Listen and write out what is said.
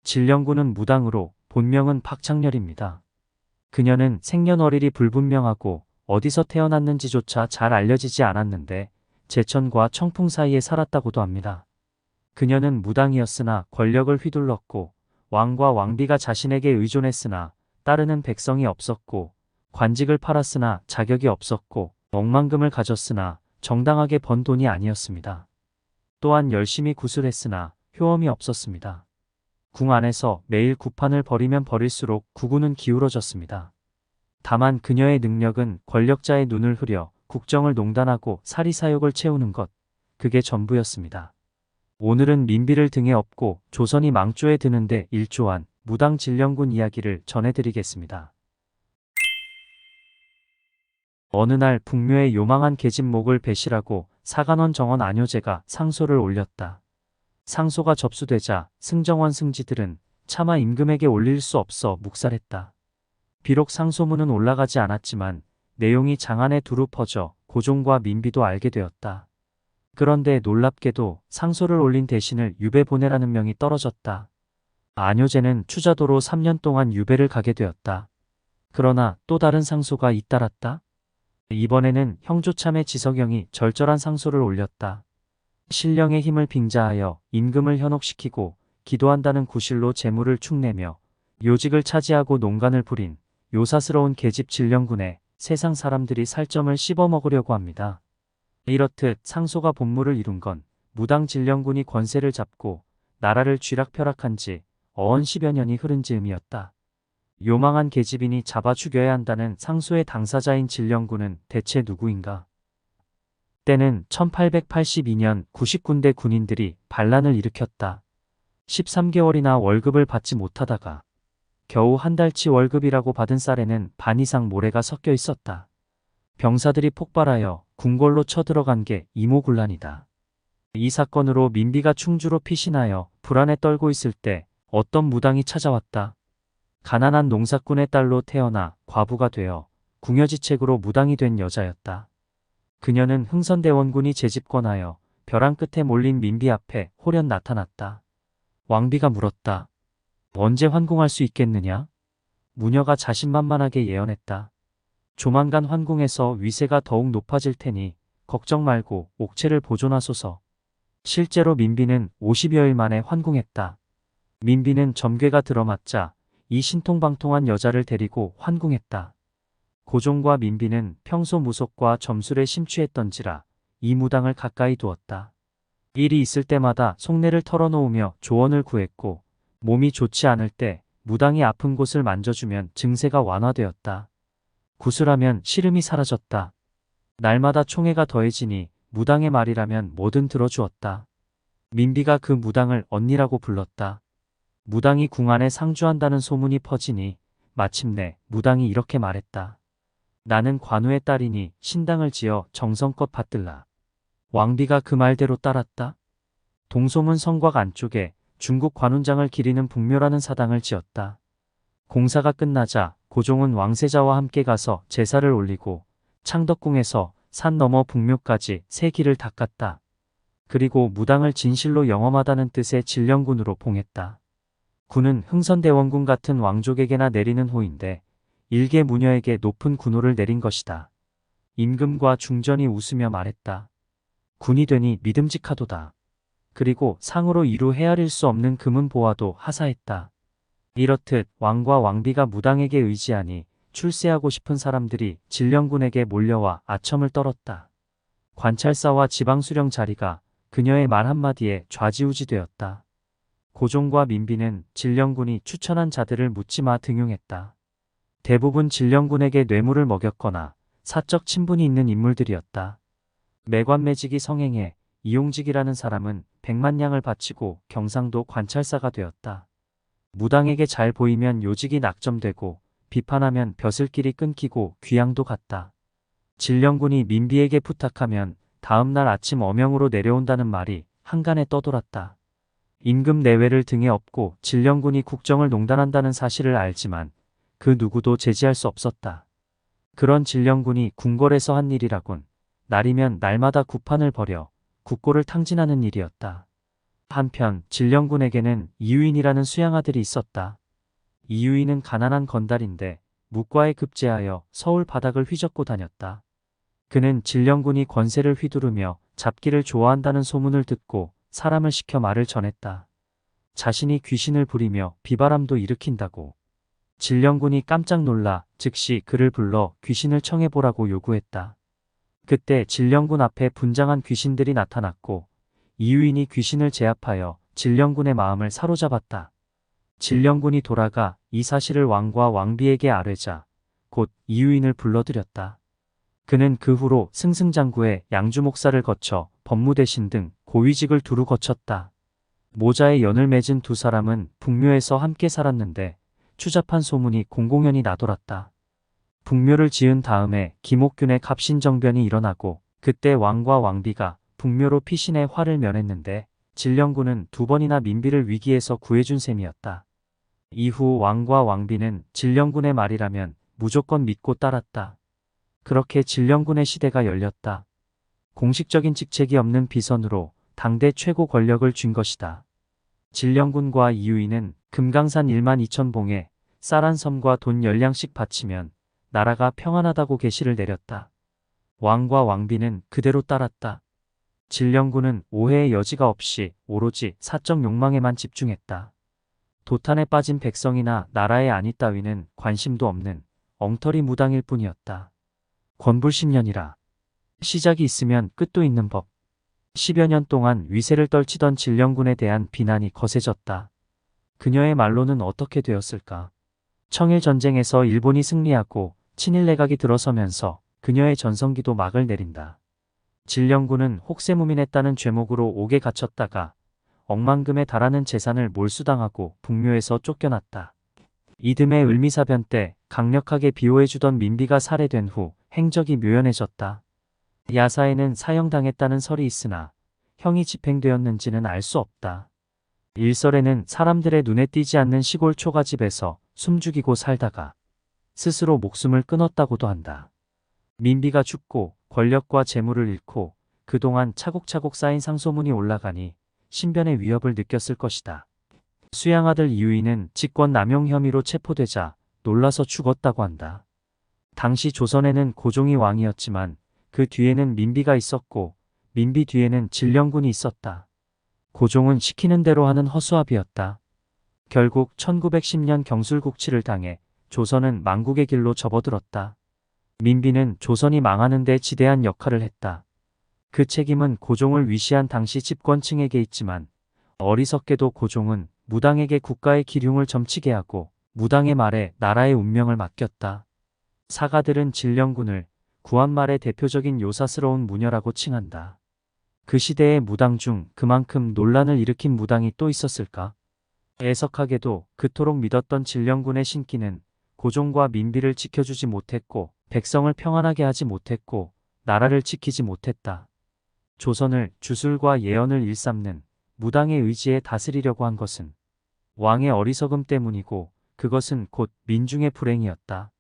진령군은 무당으로 본명은 박창렬입니다. 그녀는 생년월일이 불분명하고 어디서 태어났는지조차 잘 알려지지 않았는데 제천과 청풍 사이에 살았다고도 합니다. 그녀는 무당이었으나 권력을 휘둘렀고 왕과 왕비가 자신에게 의존했으나 따르는 백성이 없었고 관직을 팔았으나 자격이 없었고 억만금을 가졌으나 정당하게 번 돈이 아니었습니다. 또한 열심히 구슬했으나 효험이 없었습니다. 궁 안에서 매일 구판을 벌이면 벌일수록 구구는 기울어졌습니다. 다만 그녀의 능력은 권력자의 눈을 흐려 국정을 농단하고 사리사욕을 채우는 것, 그게 전부였습니다. 오늘은 민비를 등에 업고 조선이 망조에 드는데 일조한 무당 진령군 이야기를 전해드리겠습니다. 어느 날 북묘의 요망한 계집목을 배실하고 사간원 정원 안효제가 상소를 올렸다. 상소가 접수되자 승정원 승지들은 차마 임금에게 올릴 수 없어 묵살했다. 비록 상소문은 올라가지 않았지만 내용이 장안에 두루 퍼져 고종과 민비도 알게 되었다. 그런데 놀랍게도 상소를 올린 대신을 유배 보내라는 명이 떨어졌다. 안효제는 추자도로 3년 동안 유배를 가게 되었다. 그러나 또 다른 상소가 잇따랐다. 이번에는 형조참의 지석영이 절절한 상소를 올렸다. 신령의 힘을 빙자하여 임금을 현혹시키고 기도한다는 구실로 재물을 축내며 요직을 차지하고 농간을 부린 요사스러운 계집 진령군에 세상 사람들이 살점을 씹어먹으려고 합니다. 이렇듯 상소가 본물을 이룬 건 무당 진령군이 권세를 잡고 나라를 쥐락펴락한 지 어언 10여 년이 흐른 즈음이었다. 요망한 계집인이 잡아 죽여야 한다는 상소의 당사자인 진령군은 대체 누구인가? 때는 1882년 90군데 군인들이 반란을 일으켰다. 13개월이나 월급을 받지 못하다가 겨우 한 달치 월급이라고 받은 쌀에는 반 이상 모래가 섞여 있었다. 병사들이 폭발하여 궁궐로 쳐들어간 게 이모군란이다. 이 사건으로 민비가 충주로 피신하여 불안에 떨고 있을 때 어떤 무당이 찾아왔다. 가난한 농사꾼의 딸로 태어나 과부가 되어 궁여지책으로 무당이 된 여자였다. 그녀는 흥선대원군이 재집권하여 벼랑 끝에 몰린 민비 앞에 홀연 나타났다. 왕비가 물었다. 언제 환궁할 수 있겠느냐? 무녀가 자신만만하게 예언했다. 조만간 환궁에서 위세가 더욱 높아질 테니 걱정 말고 옥체를 보존하소서. 실제로 민비는 50여일 만에 환궁했다. 민비는 점괘가 들어맞자 이 신통방통한 여자를 데리고 환궁했다. 고종과 민비는 평소 무속과 점술에 심취했던지라 이 무당을 가까이 두었다. 일이 있을 때마다 속내를 털어놓으며 조언을 구했고 몸이 좋지 않을 때 무당이 아픈 곳을 만져주면 증세가 완화되었다. 구슬하면 시름이 사라졌다. 날마다 총애가 더해지니 무당의 말이라면 뭐든 들어주었다. 민비가 그 무당을 언니라고 불렀다. 무당이 궁 안에 상주한다는 소문이 퍼지니 마침내 무당이 이렇게 말했다. 나는 관우의 딸이니 신당을 지어 정성껏 받들라. 왕비가 그 말대로 따랐다. 동소문 성곽 안쪽에 중국 관운장을 기리는 북묘라는 사당을 지었다. 공사가 끝나자 고종은 왕세자와 함께 가서 제사를 올리고 창덕궁에서 산 너머 북묘까지 새 길을 닦았다. 그리고 무당을 진실로 영험하다는 뜻의 진령군으로 봉했다. 군은 흥선대원군 같은 왕족에게나 내리는 호인데 일개 무녀에게 높은 군호를 내린 것이다. 임금과 중전이 웃으며 말했다. 군이 되니 믿음직하도다. 그리고 상으로 이루 헤아릴 수 없는 금은 보화도 하사했다. 이렇듯 왕과 왕비가 무당에게 의지하니 출세하고 싶은 사람들이 진령군에게 몰려와 아첨을 떨었다. 관찰사와 지방수령 자리가 그녀의 말 한마디에 좌지우지되었다. 고종과 민비는 진령군이 추천한 자들을 묻지마 등용했다. 대부분 진령군에게 뇌물을 먹였거나 사적 친분이 있는 인물들이었다. 매관매직이 성행해 이용직이라는 사람은 100만냥을 바치고 경상도 관찰사가 되었다. 무당에게 잘 보이면 요직이 낙점되고 비판하면 벼슬길이 끊기고 귀양도 갔다. 진령군이 민비에게 부탁하면 다음날 아침 어명으로 내려온다는 말이 한간에 떠돌았다. 임금 내외를 등에 업고 진령군이 국정을 농단한다는 사실을 알지만 그 누구도 제지할 수 없었다. 그런 진령군이 궁궐에서 한 일이라곤 날이면 날마다 구판을 벌여 국고를 탕진하는 일이었다. 한편 진령군에게는 이유인이라는 수양아들이 있었다. 이유인은 가난한 건달인데 묵과에 급제하여 서울 바닥을 휘젓고 다녔다. 그는 진령군이 권세를 휘두르며 잡기를 좋아한다는 소문을 듣고 사람을 시켜 말을 전했다. 자신이 귀신을 부리며 비바람도 일으킨다고. 진령군이 깜짝 놀라 즉시 그를 불러 귀신을 청해보라고 요구했다. 그때 진령군 앞에 분장한 귀신들이 나타났고 이유인이 귀신을 제압하여 진령군의 마음을 사로잡았다. 진령군이 돌아가 이 사실을 왕과 왕비에게 아뢰자 곧 이유인을 불러들였다. 그는 그 후로 승승장구의 양주목사를 거쳐 법무대신 등 고위직을 두루 거쳤다. 모자에 연을 맺은 두 사람은 북묘에서 함께 살았는데 추잡한 소문이 공공연히 나돌았다. 북묘를 지은 다음에 김옥균의 갑신정변이 일어나고 그때 왕과 왕비가 북묘로 피신해 화를 면했는데 진령군은 두 번이나 민비를 위기에서 구해준 셈이었다. 이후 왕과 왕비는 진령군의 말이라면 무조건 믿고 따랐다. 그렇게 진령군의 시대가 열렸다. 공식적인 직책이 없는 비선으로 당대 최고 권력을 쥔 것이다. 진령군과 이유인은 금강산 1만 2천 봉에 쌀 한 섬과 돈 10량씩 바치면 나라가 평안하다고 계시를 내렸다. 왕과 왕비는 그대로 따랐다. 진령군은 오해의 여지가 없이 오로지 사적 욕망에만 집중했다. 도탄에 빠진 백성이나 나라의 안위 따위는 관심도 없는 엉터리 무당일 뿐이었다. 권불10년이라. 시작이 있으면 끝도 있는 법. 10여 년 동안 위세를 떨치던 진령군에 대한 비난이 거세졌다. 그녀의 말로는 어떻게 되었을까? 청일전쟁에서 일본이 승리하고 친일 내각이 들어서면서 그녀의 전성기도 막을 내린다. 진령군은 혹세무민했다는 죄목으로 옥에 갇혔다가 억만금에 달하는 재산을 몰수당하고 북묘에서 쫓겨났다. 이듬해 을미사변 때 강력하게 비호해주던 민비가 살해된 후 행적이 묘연해졌다. 야사에는 사형당했다는 설이 있으나 형이 집행되었는지는 알 수 없다. 일설에는 사람들의 눈에 띄지 않는 시골 초가집에서 숨죽이고 살다가 스스로 목숨을 끊었다고도 한다. 민비가 죽고 권력과 재물을 잃고 그동안 차곡차곡 쌓인 상소문이 올라가니 신변의 위협을 느꼈을 것이다. 수양아들 이유인은 직권 남용 혐의로 체포되자 놀라서 죽었다고 한다. 당시 조선에는 고종이 왕이었지만 그 뒤에는 민비가 있었고 민비 뒤에는 진령군이 있었다. 고종은 시키는 대로 하는 허수아비였다. 결국 1910년 경술국치를 당해 조선은 망국의 길로 접어들었다. 민비는 조선이 망하는 데 지대한 역할을 했다. 그 책임은 고종을 위시한 당시 집권층에게 있지만 어리석게도 고종은 무당에게 국가의 기륭을 점치게 하고 무당의 말에 나라의 운명을 맡겼다. 사가들은 진령군을 구한말의 대표적인 요사스러운 무녀라고 칭한다. 그 시대의 무당 중 그만큼 논란을 일으킨 무당이 또 있었을까? 애석하게도 그토록 믿었던 진령군의 신기는 고종과 민비를 지켜주지 못했고 백성을 평안하게 하지 못했고 나라를 지키지 못했다. 조선을 주술과 예언을 일삼는 무당의 의지에 다스리려고 한 것은 왕의 어리석음 때문이고 그것은 곧 민중의 불행이었다.